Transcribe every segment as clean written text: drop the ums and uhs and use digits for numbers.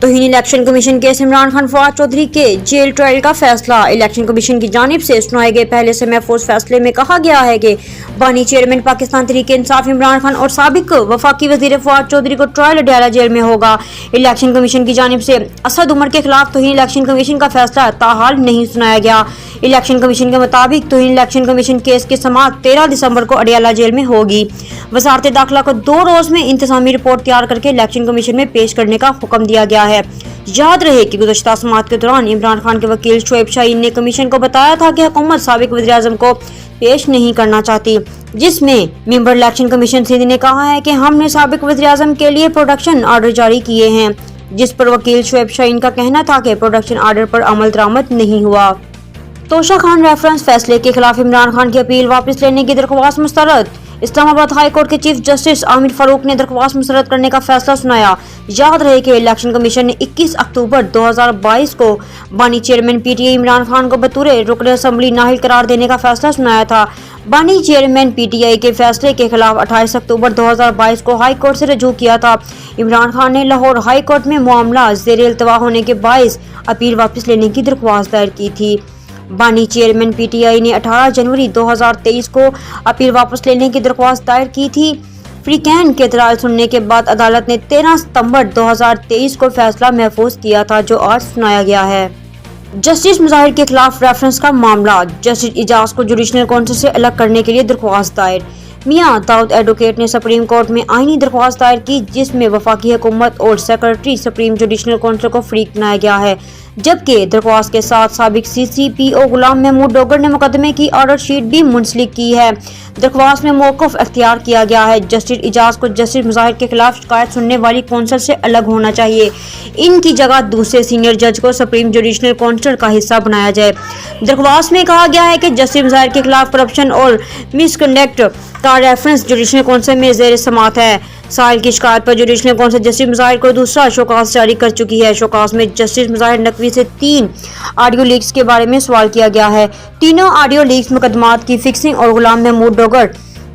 तौहीन election commission case Imran Khan Fawad Chaudhry के jail trial का फैसला। इलेक्शन कमीशन की जानिब से सुनाए गए पहले से महफूज फैसले में कहा गया है कि बानी चेयरमैन पाकिस्तान तहरीक इंसाफ इमरान खान और साबिक वफाकी वजीर फवाद चौधरी को ट्रायल अडयाला जेल में होगा। इलेक्शन कमीशन की जानिब से असद उमर के खिलाफ तौहीन इलेक्शन कमीशन का फैसला ताहाल नहीं सुनाया गया। इलेक्शन कमीशन के मुताबिक तौहीन इलेक्शन कमीशन केस की समाअत 13 दिसंबर को अडयाला जेल में होगी। वजारत दाखिला को 2 रोज में इंतजामी रिपोर्ट तैयार करके इलेक्शन कमीशन में पेश करने का हुक्म दिया गया है। याद रहे कि गुज़श्ता समाअत के दौरान इमरान खान के वकील शोएब शाहीन ने कमीशन को बताया था कि हुकूमत साबिक वज़ीर-ए-आज़म को पेश नहीं करना चाहती, जिसमें मेंबर इलेक्शन कमीशन सिंध ने कहा है कि हमने साबिक वज़ीर-ए-आज़म के लिए प्रोटेक्शन आर्डर जारी किए हैं, जिस पर वकील शोएब शाहीन का कहना था कि प्रोटेक्शन आर्डर पर अमल दरामद नहीं हुआ। तोशा खान रेफरेंस फैसले के खिलाफ इमरान खान की अपील वापस लेने की दरख्वास्त मुस्तरद। इस्लामाबाद हाई कोर्ट के चीफ जस्टिस आमिर फारूक ने दरख्वास्त मुस्तरद करने का फैसला सुनाया। याद रहे कि इलेक्शन कमीशन ने 21 अक्टूबर 2022 को बानी चेयरमैन पीटीआई इमरान खान को बतौर रुकन असम्बली नाहिल करार देने का फैसला सुनाया था। बानी चेयरमैन पीटीआई के फैसले के खिलाफ 28 अक्टूबर 2022 को हाई कोर्ट से रजू किया था। इमरान खान ने लाहौर हाई कोर्ट में मामला ज़ेर इल्तवा होने के बायस अपील वापस लेने की दरख्वास्त दायर की थी। बानी चेयरमैन पीटीआई ने 18 जनवरी 2023 को अपील वापस लेने की दरख्वास्त दायर की थी। फ्रीकैन के इतराज़ सुनने के बाद अदालत ने 13 सितंबर 2023 को फैसला महफूज किया था, जो आज सुनाया गया है। जस्टिस मुजाहिर के खिलाफ रेफरेंस का मामला। जस्टिस इजाज को जुडिशनल काउंसिल से अलग करने के लिए दरख्वास्त दायर। मियां दाऊद एडवोकेट ने सुप्रीम कोर्ट में आईनी दरख्वास्त दायर की, जिसमें वफाकी हुकूमत और सेक्रेटरी सुप्रीम जुडिशनल काउंसिल को फरीक बनाया गया है, जबकि दरख्वास्त के साथ साबिक CCPO गुलाम महमूद डोगर ने मुकदमे की ऑर्डर शीट भी मुंसलिक की है। दरख्वास्त में मौक़िफ़ अख्तियार किया गया है। जस्टिस इजाज को जस्टिस मुजाहिर के खिलाफ शिकायत सुनने वाली कौंसिल से अलग होना चाहिए। इनकी जगह दूसरे सीनियर जज को सुप्रीम जुडिशनल काउंसिल का हिस्सा बनाया जाए। दरख्वास्त में कहा गया है कि जस्टिस मुजाहिर के खिलाफ करप्शन और मिसकंडक्ट का रेफरेंस जुडिशनल काउंसिल में ज़ेर समाअत है। साहिल की शिकायत पर जुडिशनल काउंसिल जस्टिस मुजाहिर को दूसरा शोकास जारी कर चुकी है। शोकास में जस्टिस मुजाहिर नकवी से 3 ऑडियो लीक्स के बारे में सवाल किया गया है। तीनों ऑडियो लीक्स मुकदमात की फिक्सिंग और गुलाम महमूद डोगर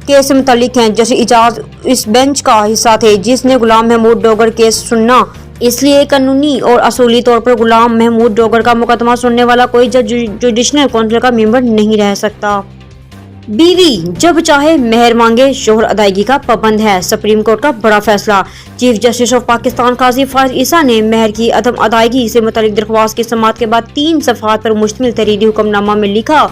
केस से मुतल्लिक हैं। जस्टिस इजाज इस बेंच का हिस्सा थे जिसने गुलाम महमूद डोगर केस सुनना, इसलिए कानूनी और असूली तौर पर गुलाम महमूद डोगर का मुकदमा सुनने वाला कोई जज जुडिशनल काउंसिल का मेंबर नहीं रह सकता। बीवी जब चाहे मेहर मांगे, शोहर अदायगी का पाबंद है। सुप्रीम कोर्ट का बड़ा फैसला। चीफ जस्टिस ऑफ पाकिस्तान काजी फारिस ईसा ने मेहर की अदम अदायगी से मुतालिक दरख्वास्त की समाअत के बाद 3 सफ़हात पर मुश्तमिल तहरीरी हुक्मनामा में लिखा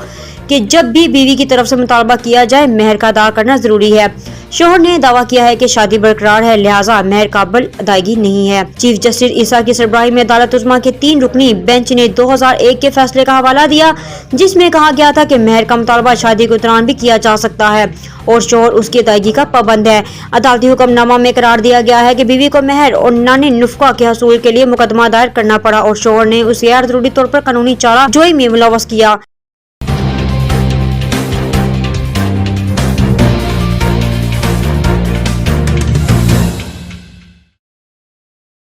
कि जब भी बीवी की तरफ से मुतालबा किया जाए, मेहर का अदा करना जरूरी है। शोहर ने दावा किया है कि शादी बरकरार है, लिहाजा मेहर काबिल अदायगी नहीं है। चीफ जस्टिस ईसा की सरबराही में अदालत उज़्मा के 3 रुकनी बेंच ने 2001 के फैसले का हवाला दिया, जिसमें कहा गया था कि मेहर का मुतालबा शादी के दौरान भी किया जा सकता है और शोहर उसकी अदायगी का पाबंद है। अदालती हुक्मनामा में करार दिया गया है कि बीवी को मेहर और नानी नुफ़्का के हसूल के लिए मुकदमा दायर करना पड़ा और शोहर ने उसे गैर जरूरी तौर पर कानूनी चारा जोई में मुलव्वस किया।